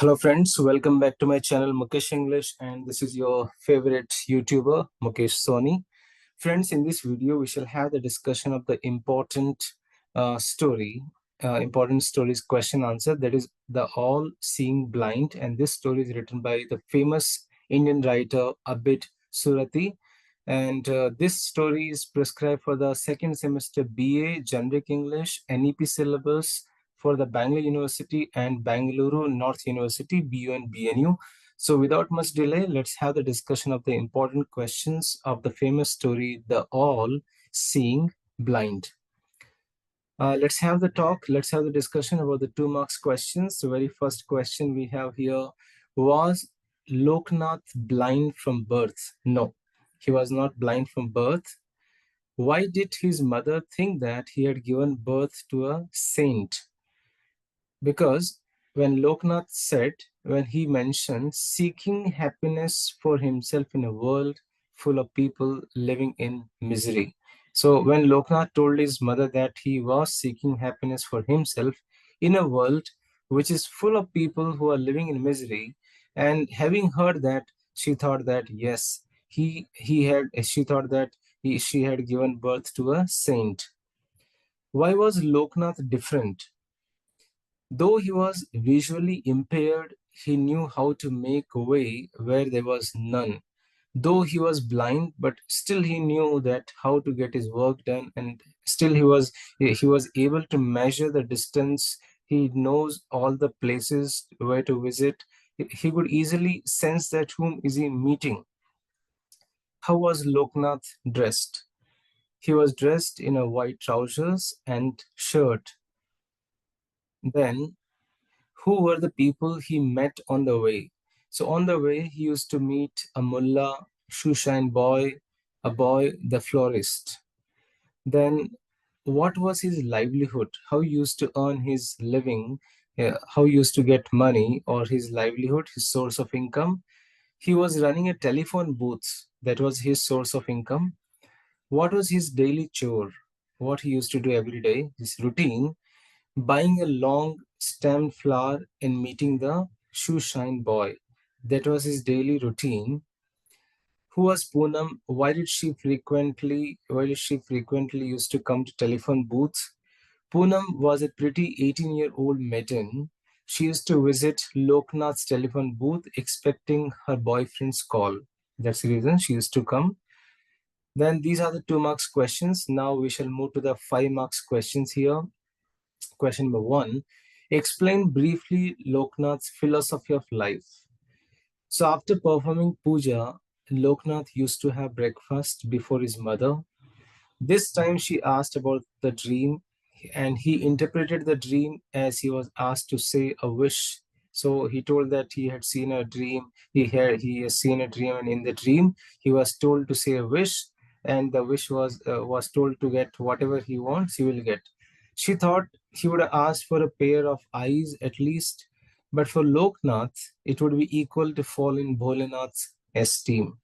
Hello friends, welcome back to my channel Mukesh English, and this is your favorite YouTuber Mukesh Soni. Friends, in this video we shall have the discussion of the important stories question answer, that is the all seeing blind, and this story is written by the famous Indian writer ABID SURTI. And this story is prescribed for the second semester BA Generic English NEP syllabus for the Bangalore University and Bangalore North University, BU and BNU. So without much delay, let's have the discussion of the important questions of the famous story, The All-Seeing Blind. Let's have the discussion about the 2 marks questions. The very first question we have here, was Loknath blind from birth? No, he was not blind from birth. Why did his mother think that he had given birth to a saint? Because when he mentioned seeking happiness for himself in a world full of people living in misery. So when Loknath told his mother that he was seeking happiness for himself in a world which is full of people who are living in misery, and having heard that, she thought that yes, she had given birth to a saint. Why was Loknath different? Though he was visually impaired, he knew how to make way where there was none. Though he was blind, but still he knew that how to get his work done, and still he was able to measure the distance. He knows all the places where to visit. He could easily sense that whom is he meeting. How was Loknath dressed? He was dressed in a white trousers and shirt. Then who were the people he met on the way? So on the way, he used to meet a mullah, shoeshine boy, a boy, the florist. Then what was his livelihood? How he used to earn his living, how he used to get money or his livelihood, his source of income? He was running a telephone booth. That was his source of income. What was his daily chore? What he used to do every day, his routine? Buying a long stemmed flower and meeting the shoeshine boy. That was his daily routine. Who was Poonam? Why did she frequently used to come to telephone booths? Poonam was a pretty 18-year-old maiden. She used to visit Loknath's telephone booth expecting her boyfriend's call. That's the reason she used to come. Then these are the 2 marks questions. Now we shall move to the 5 marks questions here. Question number 1, explain briefly Loknath's philosophy of life. So after performing puja, Loknath used to have breakfast before his mother. This time she asked about the dream, and he interpreted the dream as he was asked to say a wish. So he told that he had seen a dream, he has seen a dream, and in the dream he was told to say a wish, and the wish was told to get whatever he wants, he will get. She thought he would have asked for a pair of eyes at least, but for Loknath, it would be equal to fall in Bholenath's esteem.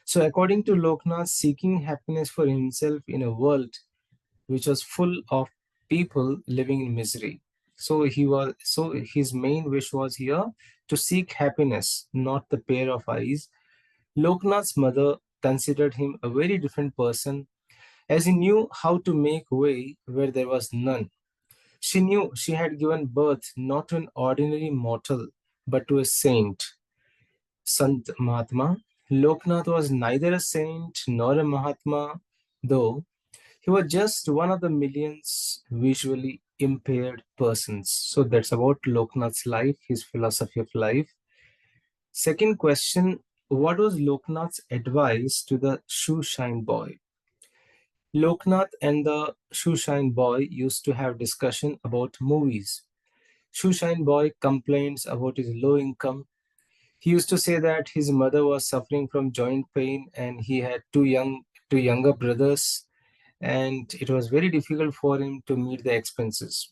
So according to Loknath, seeking happiness for himself in a world which was full of people living in misery. So his main wish was here to seek happiness, not the pair of eyes. Loknath's mother considered him a very different person, as he knew how to make way where there was none. She knew she had given birth not to an ordinary mortal, but to a saint, Sant Mahatma. Loknath was neither a saint nor a Mahatma, though he was just one of the millions visually impaired persons. So that's about Loknath's life, his philosophy of life. Second question, what was Loknath's advice to the shoeshine boy? Loknath and the shoeshine boy used to have discussion about movies. Shoeshine boy complains about his low income. He used to say that his mother was suffering from joint pain and he had two younger brothers, and it was very difficult for him to meet the expenses.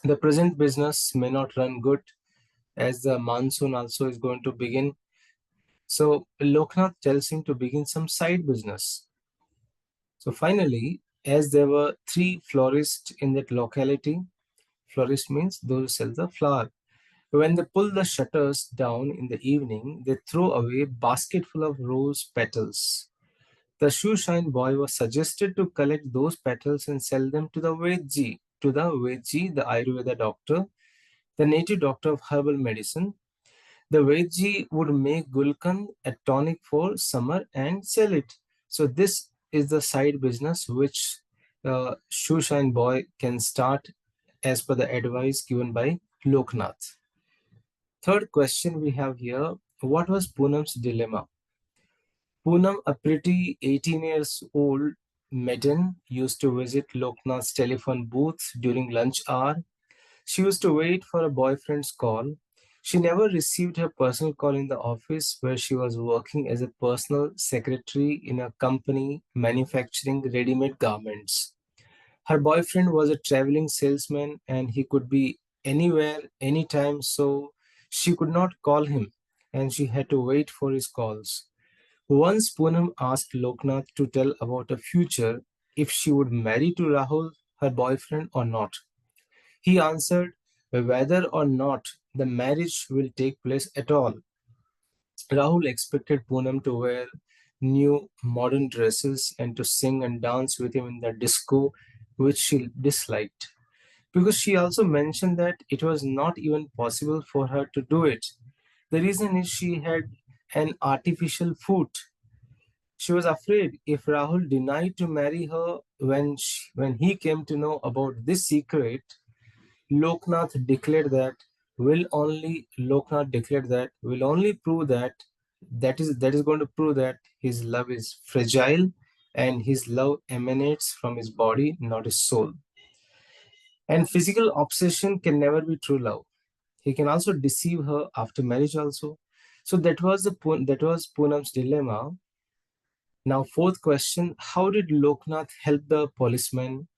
The present business may not run good as the monsoon also is going to begin. So Loknath tells him to begin some side business. So finally, as there were 3 florists in that locality, florist means those who sell the flower. When they pull the shutters down in the evening, they throw away a basket full of rose petals. The shoe shine boy was suggested to collect those petals and sell them to the Vedji, the Ayurveda doctor, the native doctor of herbal medicine. The Vedji would make gulkan, a tonic for summer, and sell it. So this is the side business which shoe shine boy can start as per the advice given by Loknath. Third question we have here, what was Poonam's dilemma? Poonam, a pretty 18 years old maiden, used to visit Loknath's telephone booth during lunch hour. She used to wait for a boyfriend's call. She never received her personal call in the office where she was working as a personal secretary in a company manufacturing ready-made garments. Her boyfriend was a traveling salesman and he could be anywhere, anytime, so she could not call him and she had to wait for his calls. Once Poonam asked Loknath to tell about her future, if she would marry to Rahul, her boyfriend, or not. He answered whether or not the marriage will take place at all. Rahul expected Poonam to wear new modern dresses and to sing and dance with him in the disco, which she disliked. Because she also mentioned that it was not even possible for her to do it. The reason is she had an artificial foot. She was afraid if Rahul denied to marry her when he came to know about this secret, Loknath declared that will only prove that is going to prove that his love is fragile and his love emanates from his body, not his soul. And physical obsession can never be true love. He can also deceive her after marriage also. So that was Poonam's dilemma. Now, fourth question: how did Loknath help the policeman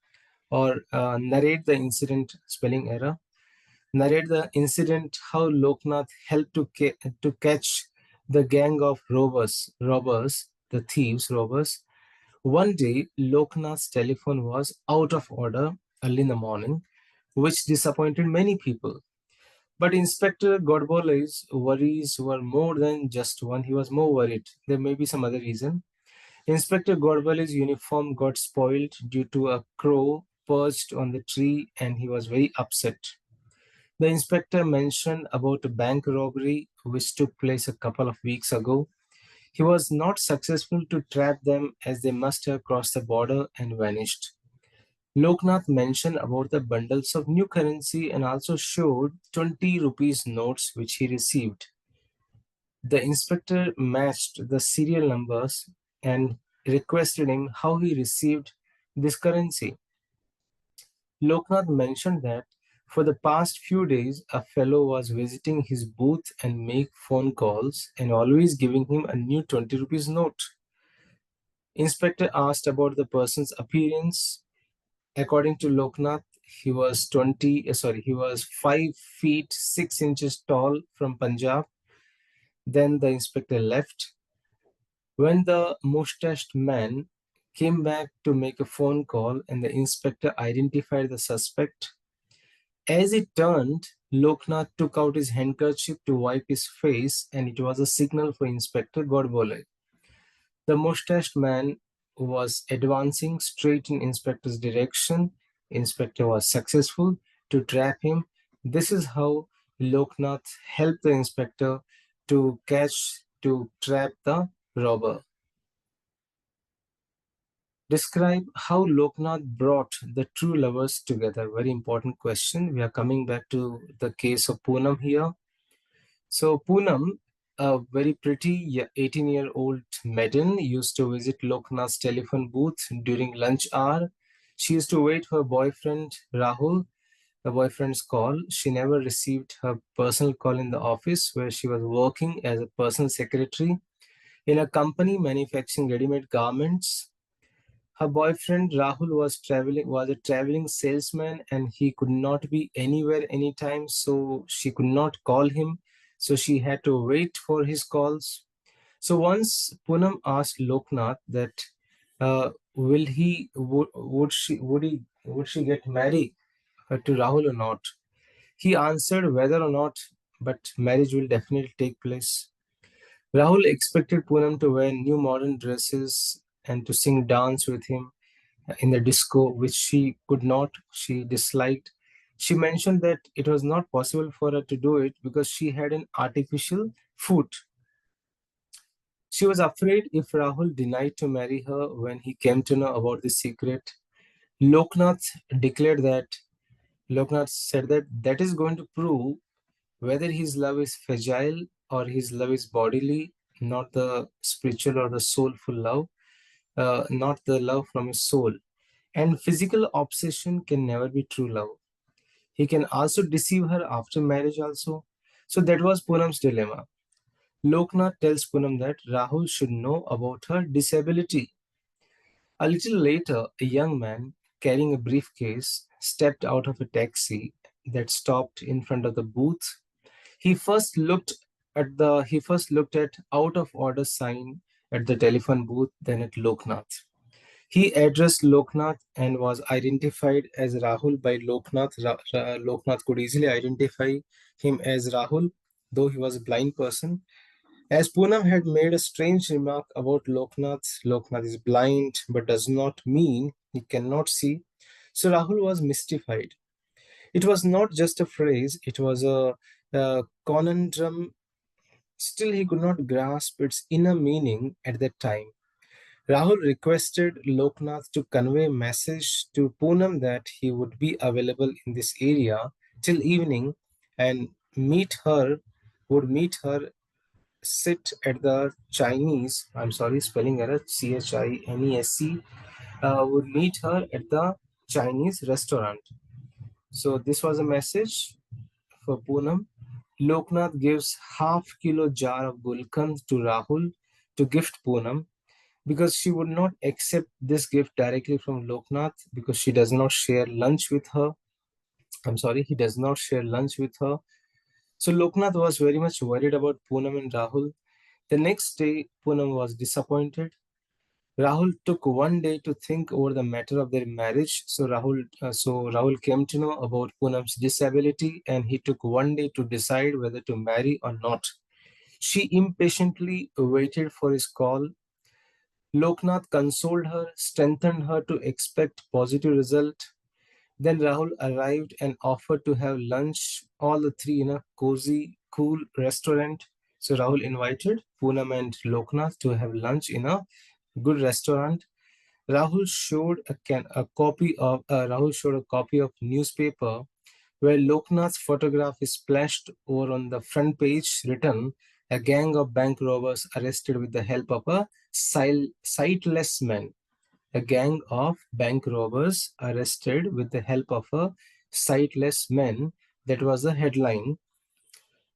or narrate the incident? Spelling error. Narrate the incident how Loknath helped to catch the gang of robbers, the thieves, robbers. One day, Loknath's telephone was out of order early in the morning, which disappointed many people. But Inspector Godbole's worries were more than just one. He was more worried. There may be some other reason. Inspector Godbole's uniform got spoiled due to a crow perched on the tree, and he was very upset. The inspector mentioned about a bank robbery which took place a couple of weeks ago. He was not successful to trap them as they must have crossed the border and vanished. Loknath mentioned about the bundles of new currency and also showed 20 rupees notes which he received. The inspector matched the serial numbers and requested him how he received this currency. Loknath mentioned that for the past few days, a fellow was visiting his booth and make phone calls and always giving him a new 20 rupees note. Inspector asked about the person's appearance. According to Loknath, he was 5 feet 6 inches tall from Punjab. Then the inspector left. When the mustached man came back to make a phone call and the inspector identified the suspect, as it turned, Loknath took out his handkerchief to wipe his face, and it was a signal for Inspector Godbole. The mustached man was advancing straight in Inspector's direction. Inspector was successful to trap him. This is how Loknath helped the inspector to trap the robber. Describe how Loknath brought the true lovers together. Very important question. We are coming back to the case of Poonam here. So Poonam, a very pretty 18-year-old maiden, used to visit Loknath's telephone booth during lunch hour. She used to wait for her boyfriend Rahul, the boyfriend's call. She never received her personal call in the office where she was working as a personal secretary in a company manufacturing ready-made garments. Her boyfriend Rahul was a traveling salesman and he could not be anywhere anytime, so she could not call him. So she had to wait for his calls. So once Poonam asked Loknath that would she get married to Rahul or not? He answered whether or not but marriage will definitely take place. Rahul expected Poonam to wear new modern dresses and to sing dance with him in the disco, which she could not, she disliked. She mentioned that it was not possible for her to do it because she had an artificial foot. She was afraid if Rahul denied to marry her when he came to know about the secret. Loknath declared that, Loknath said that that is going to prove whether his love is fragile or his love is bodily, not the spiritual or the soulful love, not the love from his soul. And physical obsession can never be true love. He can also deceive her after marriage also. So that was Poonam's dilemma. Loknath tells Poonam that Rahul should know about her disability. A little later, a young man carrying a briefcase stepped out of a taxi that stopped in front of the booth. He first looked at out of order sign at the telephone booth, then at Loknath. He addressed Loknath and was identified as Rahul by Loknath. Loknath could easily identify him as Rahul, though he was a blind person. As Poonam had made a strange remark about Loknath, Loknath is blind but does not mean he cannot see. So Rahul was mystified. It was not just a phrase, it was a conundrum. Still, he could not grasp its inner meaning at that time. Rahul requested Loknath to convey a message to Poonam that he would be available in this area till evening and would meet her, sit at the Chinese, I'm sorry, spelling error, CHINESC, would meet her at the Chinese restaurant. So this was a message for Poonam. Loknath gives half-kilo jar of gulkand to Rahul to gift Poonam because she would not accept this gift directly from Loknath because she does not share lunch with her. I'm sorry, he does not share lunch with her. So Loknath was very much worried about Poonam and Rahul. The next day, Poonam was disappointed. Rahul took one day to think over the matter of their marriage. So Rahul came to know about Poonam's disability, and he took one day to decide whether to marry or not. She impatiently waited for his call. Loknath consoled her, strengthened her to expect positive result. Then Rahul arrived and offered to have lunch, all the three in a cozy, cool restaurant. So Rahul invited Poonam and Loknath to have lunch in a good restaurant. Rahul showed a copy of newspaper where Loknath's photograph is splashed over on the front page, written, "A gang of bank robbers arrested with the help of a sightless man." A gang of bank robbers arrested with the help of a sightless man. That was the headline.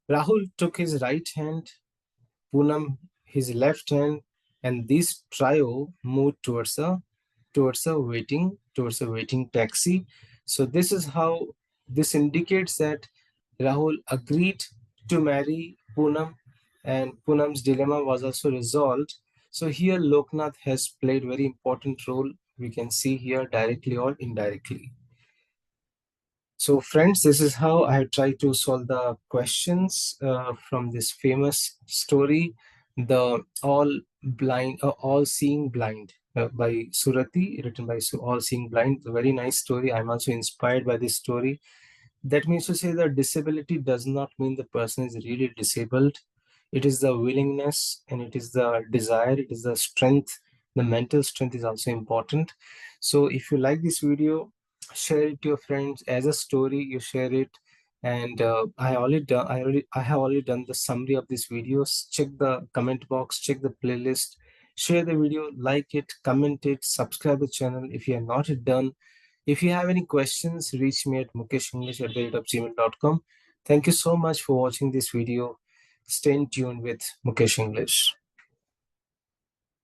Rahul took his right hand, Poonam his left hand, and this trio moved towards a waiting taxi. So this indicates that Rahul agreed to marry Poonam, and Poonam's dilemma was also resolved. So here Loknath has played very important role. We can see here directly or indirectly. So friends, this is how I try to solve the questions from this famous story, the all seeing blind by Surati, written by All Seeing Blind. A very nice story. I'm also inspired by this story. That means to say that disability does not mean the person is really disabled. It is the willingness and it is the desire, it is the strength. The mental strength is also important. So if you like this video, share it to your friends. As a story, you share it. And I have already done the summary of these videos. Check the comment box, check the playlist, share the video, like it, comment it, subscribe the channel if you have not yet done. If you have any questions, reach me at mukeshenglish@gmail.com. Thank you so much for watching this video. Stay tuned with Mukesh English.